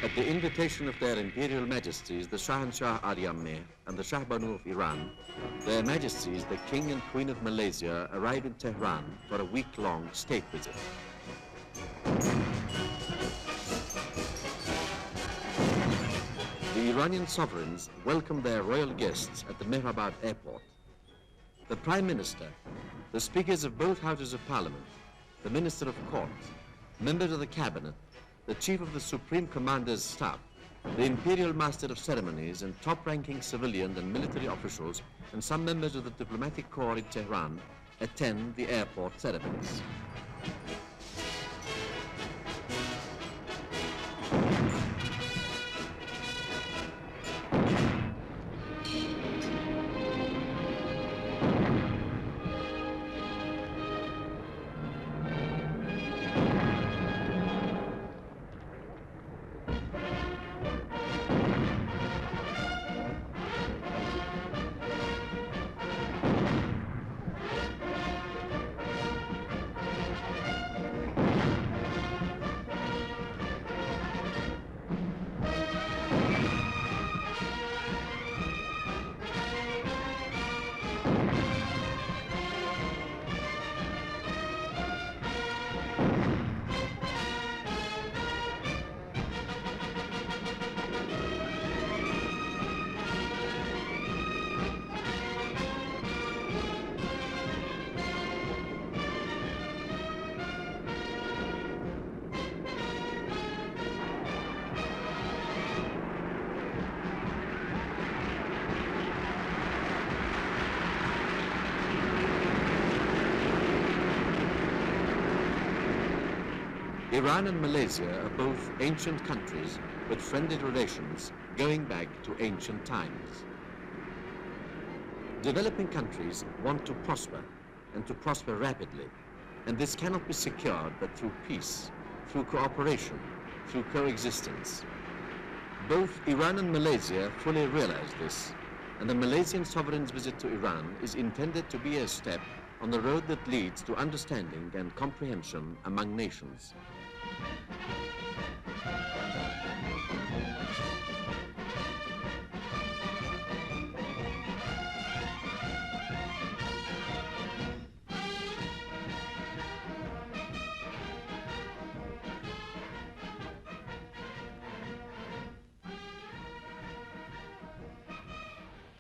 At the invitation of their Imperial Majesties, the Shahanshah Aryammeh and the Shah Banu of Iran, their Majesties, the King and Queen of Malaysia, arrived in Tehran for a week-long state visit. The Iranian sovereigns welcomed their royal guests at the Mehrabad airport. The Prime Minister, the speakers of both houses of Parliament, the Minister of Court, members of the Cabinet, the Chief of the Supreme Commander's Staff, the Imperial Master of Ceremonies, and top-ranking civilian and military officials, and some members of the diplomatic corps in Tehran attend the airport ceremonies. Iran and Malaysia are both ancient countries with friendly relations going back to ancient times. Developing countries want to prosper and to prosper rapidly, and this cannot be secured but through peace, through cooperation, through coexistence. Both Iran and Malaysia fully realize this, and the Malaysian sovereign's visit to Iran is intended to be a step on the road that leads to understanding and comprehension among nations.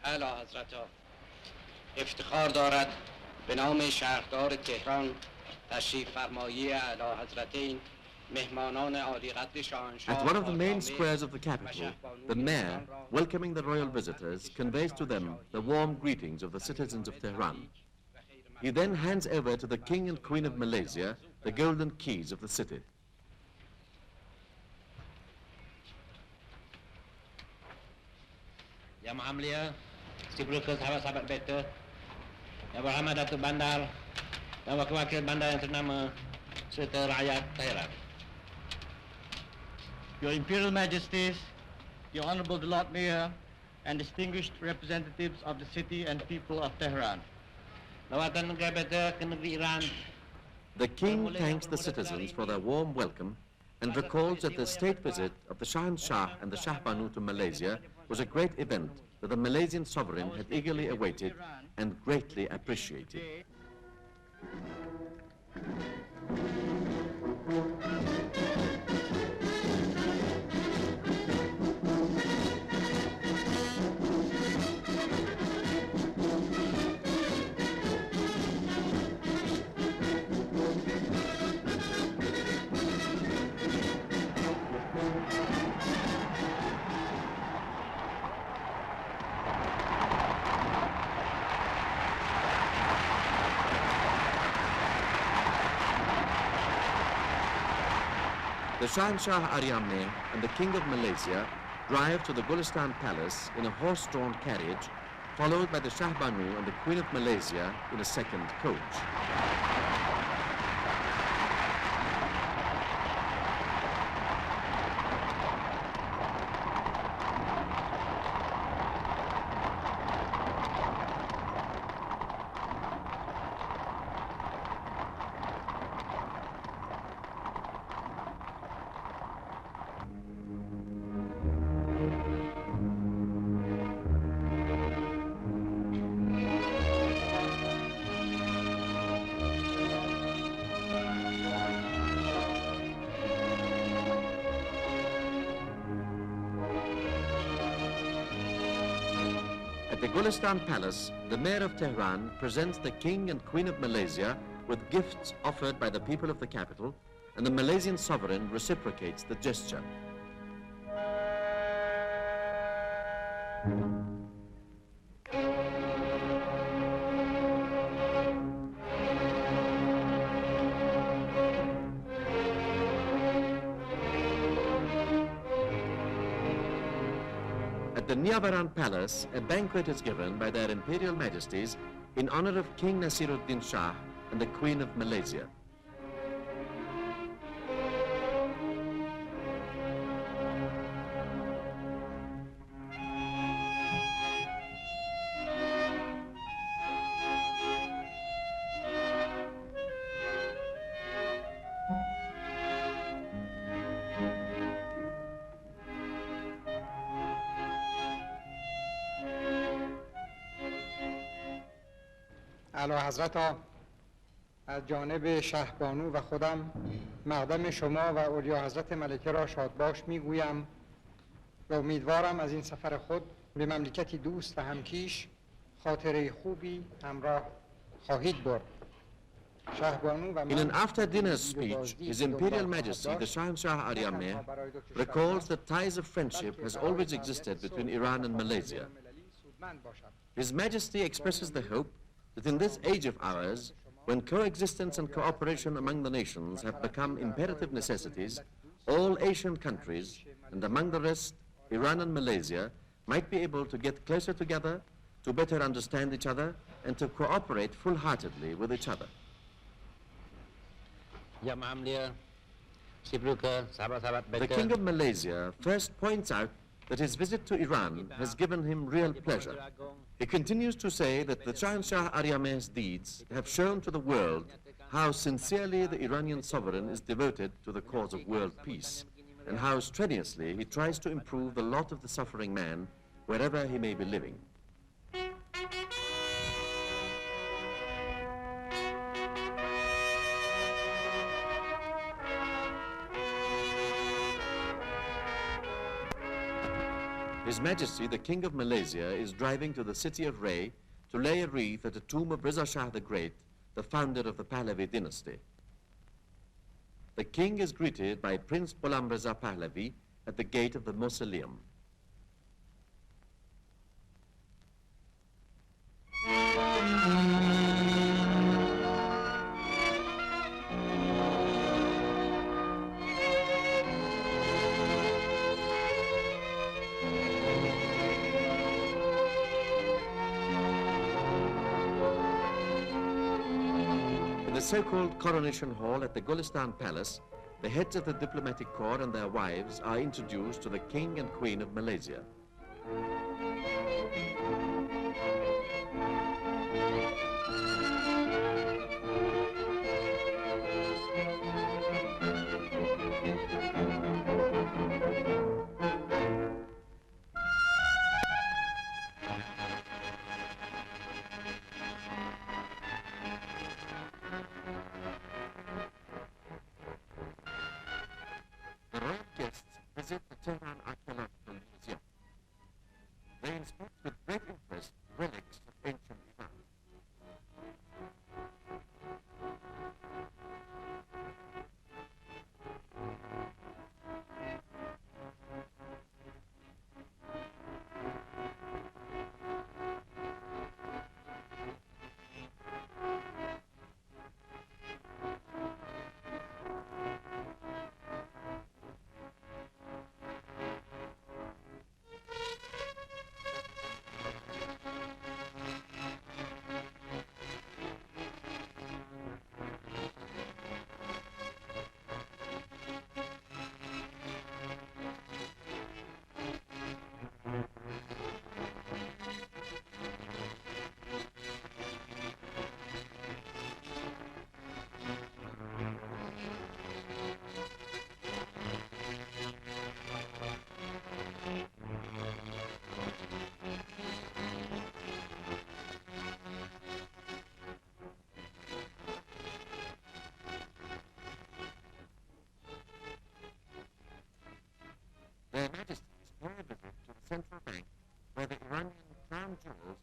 اعلی حضرت افتخار دارد به نام شهردار تهران تشریف فرمایی اعلی حضرتین مهمانان عالی قدر شاهنشاه. At one of the main squares of the capital, the mayor, welcoming the royal visitors, conveys to them the warm greetings of the citizens of Tehran. He then hands over to the King and Queen of Malaysia the golden keys of the city. Ya Muhammadiyah, sahabat sahabat betul. Ya Muhammad Datuk Bandar, dan wakil-wakil bandar yang ternama serta rakyat Tehran. Your Imperial Majesties, Your Honorable the Lord Mayor, and distinguished representatives of the city and people of Tehran. Lawatan negara betul ke negeri Iran. The king thanks the citizens for their warm welcome and recalls that the state visit of the Shahanshah and the Shah Banu to Malaysia was a great event that the Malaysian sovereign had eagerly awaited and greatly appreciated. The Shahanshah Aryammeh and the King of Malaysia drive to the Gulistan Palace in a horse-drawn carriage, followed by the Shah Banu and the Queen of Malaysia in a second coach. At the Gulistan Palace, the mayor of Tehran presents the King and Queen of Malaysia with gifts offered by the people of the capital, and the Malaysian sovereign reciprocates the gesture. At the Niavaran Palace, a banquet is given by their Imperial Majesties in honor of King Nasiruddin Shah and the Queen of Malaysia. اعلی حضرت از جانب شهبانو و خودم مقدم شما و اولیا حضرت ملکه را شادباش میگویم و امیدوارم از این سفر خود به مملکتی دوست و همکیش خاطره خوبی همراه خواهید برد. In an after-dinner speech, His Imperial Majesty, the Shahanshah Aryameh, recalls that ties of friendship has always existed between Iran and Malaysia. His Majesty expresses the hope that in this age of ours, when coexistence and cooperation among the nations have become imperative necessities, all Asian countries, and among the rest, Iran and Malaysia, might be able to get closer together, to better understand each other, and to cooperate full-heartedly with each other. The King of Malaysia first points out that his visit to Iran has given him real pleasure. He continues to say that the Shahanshah Aryameh's deeds have shown to the world how sincerely the Iranian sovereign is devoted to the cause of world peace, and how strenuously he tries to improve the lot of the suffering man wherever he may be living. His Majesty, the King of Malaysia, is driving to the city of Ray to lay a wreath at the tomb of Reza Shah the Great, the founder of the Pahlavi dynasty. The king is greeted by Prince Ghulam Reza Pahlavi at the gate of the mausoleum. In the so-called coronation hall at the Gulistan Palace, the heads of the diplomatic corps and their wives are introduced to the King and Queen of Malaysia. The royal guests visit the Tehran Archaeological Museum. They inspect with great interest relics of ancient Iran. Their Majesties pay a visit to the central bank where the Iranian crown jewels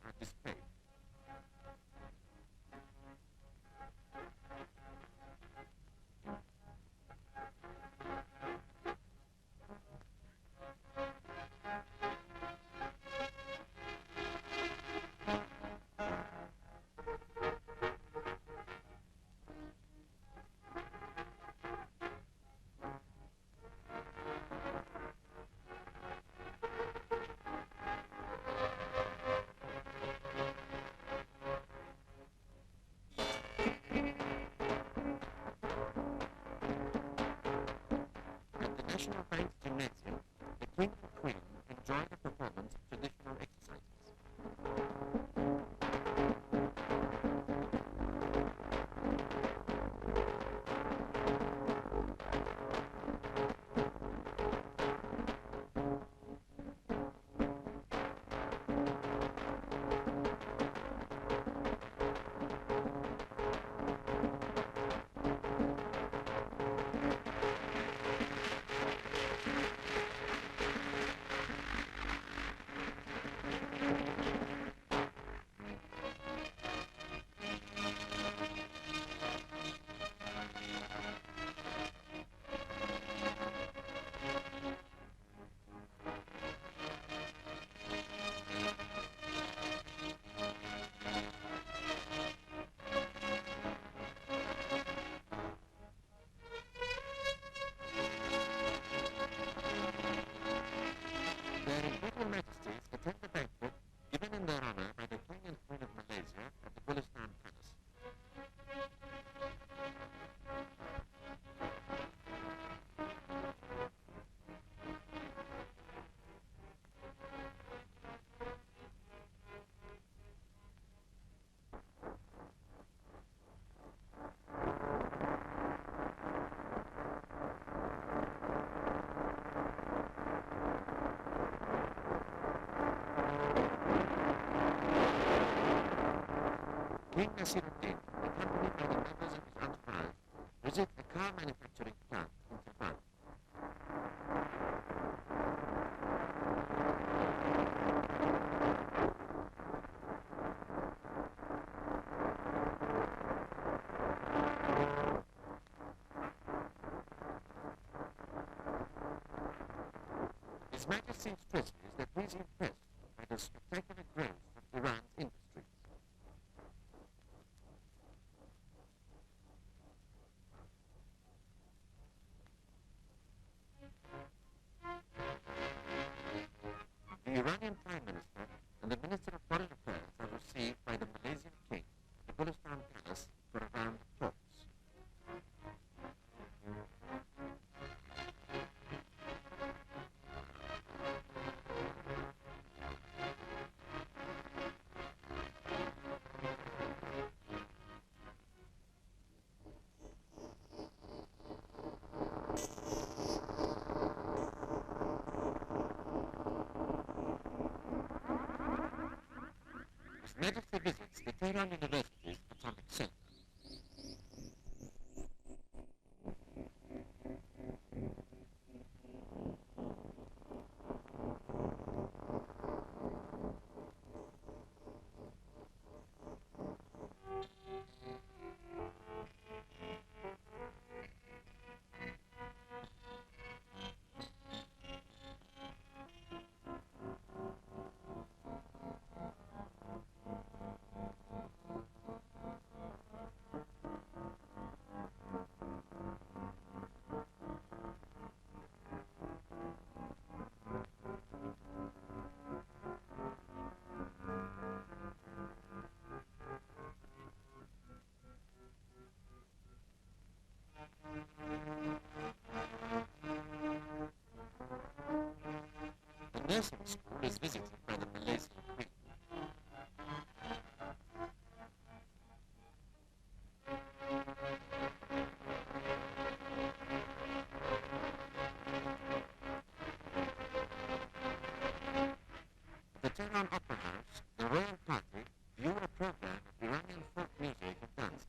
National Bank's gymnasium, the King and Queen enjoyed a performance of traditional exercises. Their Imperial Majesties attend the banquet given in their honor by the King and Queen of Malaysia at the Gulistan Palace. King Nasiruddin, accompanied by the members of his entourage, visit a car manufacturing plant in Japan. His Majesty stresses that he is impressed by the spectacular growth of Iran's industries. The Iranian Prime Minister and the Minister of Foreign Affairs are received by the Malaysian King at the Gulistan Palace for a round of talks. His Majesty visits the Tehran University's Atomic Center. The nursing school is visited by the Malaysian Queen. At the Tehran Opera House, the royal party view a program of Iranian folk music and dances.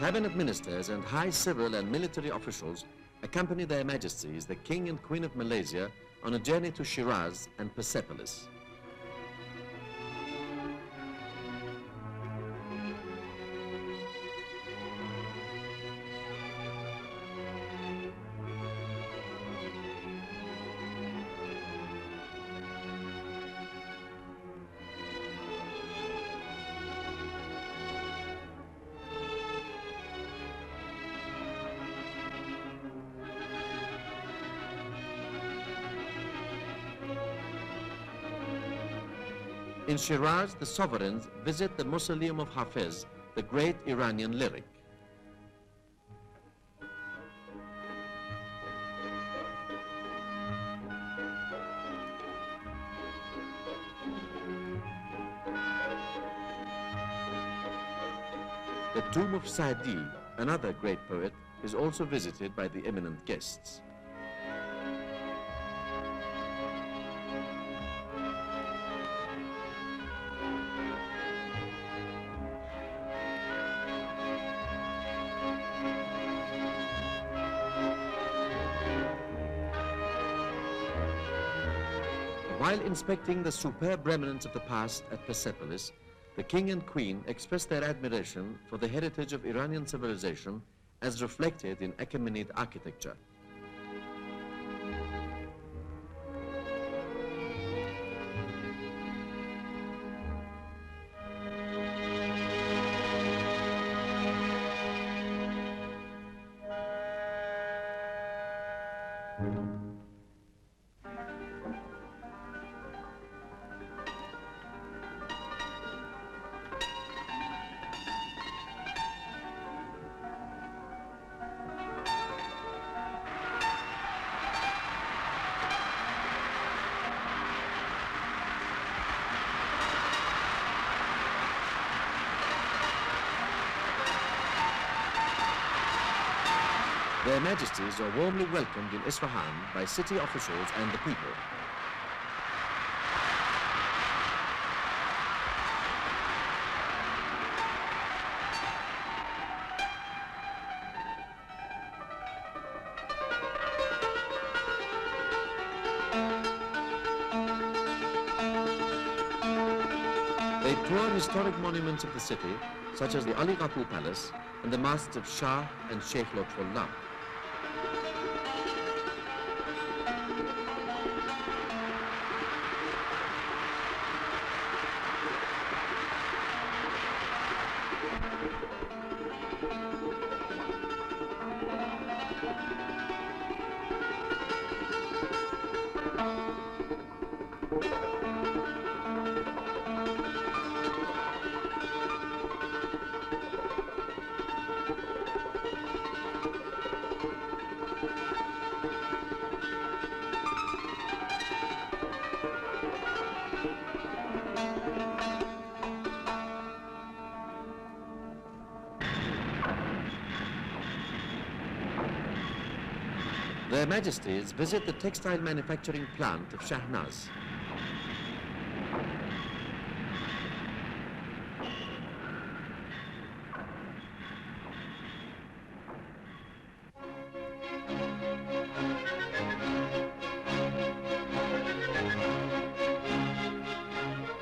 Cabinet ministers and high civil and military officials accompany their Majesties, the King and Queen of Malaysia, on a journey to Shiraz and Persepolis. In Shiraz, the sovereigns visit the mausoleum of Hafiz, the great Iranian lyric. The tomb of Sa'di, another great poet, is also visited by the eminent guests. While inspecting the superb remnants of the past at Persepolis, the King and Queen expressed their admiration for the heritage of Iranian civilization as reflected in Achaemenid architecture. Their Majesties are warmly welcomed in Isfahan by city officials and the people. They tour historic monuments of the city, such as the Ali Qapu Palace and the masts of Shah and Sheikh Lutfullah. Their Majesties visit the textile manufacturing plant of Shahnaz.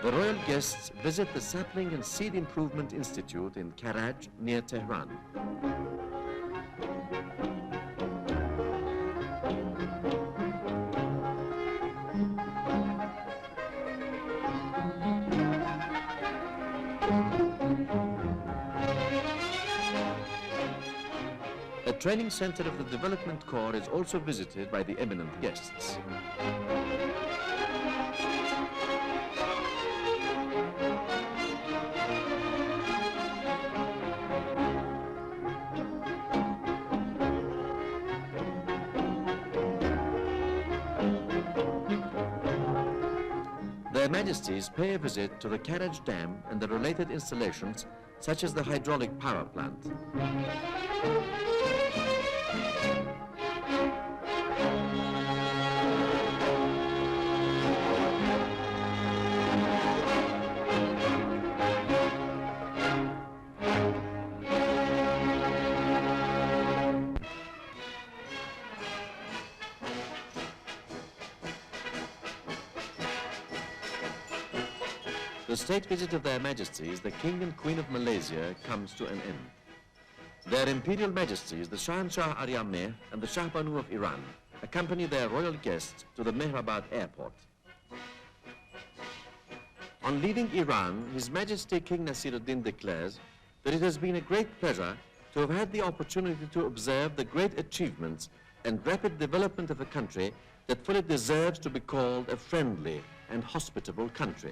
The royal guests visit the Sapling and Seed Improvement Institute in Karaj near Tehran. A training center of the Development Corps is also visited by the eminent guests. Their Majesties pay a visit to the Karaj Dam and the related installations, such as the hydraulic power plant. the state visit of their Majesties, the King and Queen of Malaysia, comes to an end. Their Imperial Majesties, the Shahanshah Aryameh and the Shah Banu of Iran, accompany their royal guests to the Mehrabad airport. On leaving Iran, His Majesty King Nasiruddin declares that it has been a great pleasure to have had the opportunity to observe the great achievements and rapid development of a country that fully deserves to be called a friendly and hospitable country.